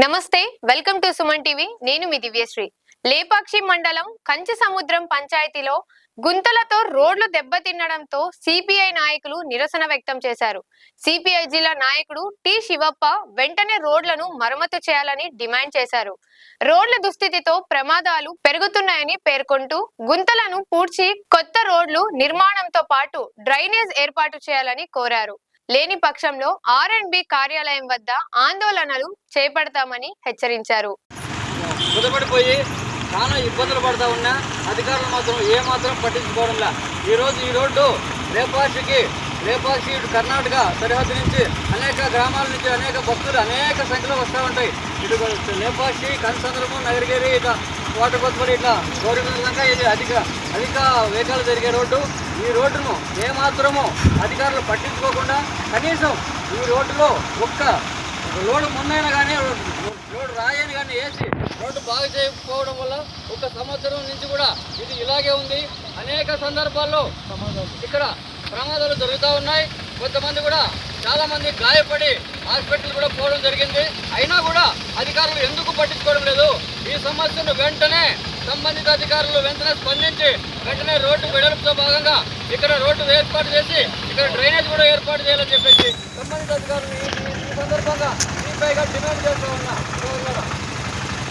నమస్తే, welcome to Suman TV. నేను మీ దివ్యశ్రీ. లేపాక్షి మండలం కంచి సముద్రం పంచాయతీలో గుంతలతో రోడ్లు దెబ్బతిన్నడంతో సిపిఐ నాయకులు నిరసన వ్యక్తం చేశారు. సిపిఐ జిల్లా నాయకుడు టి శివప్ప వెంటనే రోడ్లను మరమ్మతు చేయాలని డిమాండ్ చేశారు. రోడ్ల దుస్థితితో ప్రమాదాలు పెరుగుతున్నాయని పేర్కొంటూ గుంతలను పూడ్చి కొత్త రోడ్లు నిర్మాణంతో పాటు డ్రైనేజ్ ఏర్పాటు చేయాలని కోరారు. లేని పక్షంలో ఆర్ఎండ్బి కార్యాలయం వద్ద ఆందోళనలు చేపడతామని హెచ్చరించారు. చాలా ఇబ్బందులు పడతా ఉన్నా అధికారులు మాత్రం ఏమాత్రం పట్టించుకోవడంలా. ఈరోజు ఈ రోడ్డు లేపాక్షి కర్ణాటక సరిహద్దు నుంచి అనేక గ్రామాల నుంచి అనేక భక్తులు అనేక సంఖ్యలో వస్తూ ఉంటాయి. ఇటు లేపాక్షి కనసంద్రము నగరగిరి ఇట్లా కోటకొత్తపల్లి ఇట్లా గౌరీదాకా ఇది అధిక వేగాలు జరిగే రోడ్డు. ఈ రోడ్డును ఏమాత్రము అధికారులు పట్టించుకోకుండా కనీసం ఈ రోడ్డులో ఒక్క రోడ్డు ముందైనా కానీ రోడ్డు రాయని కానీ వేసి రోడ్డు బాగా చేయకపోవడం వల్ల ఒక సంవత్సరం నుంచి కూడా ఇది ఇలాగే ఉంది. అనేక సందర్భాల్లో ఇక్కడ ప్రమాదాలు జరుగుతూ ఉన్నాయి. కొంతమంది కూడా చాలామంది గాయపడి హాస్పిటల్ కూడా పోవడం జరిగింది. అయినా కూడా అధికారులు ఎందుకు పట్టించుకోవడం లేదు? ఈ సమస్యను వెంటనే సంబంధిత అధికారులు వెంటనే స్పందించి వెంటనే రోడ్డు వెడల్పుతో భాగంగా ఇక్కడ రోడ్డు ఏర్పాటు చేసి ఇక్కడ డ్రైనేజ్ కూడా ఏర్పాటు చేయాలని చెప్పేసి సంబంధిత అధికారులు ఈ సందర్భంగా సిపిఐగా డిమాండ్ చేస్తూ ఉన్నా.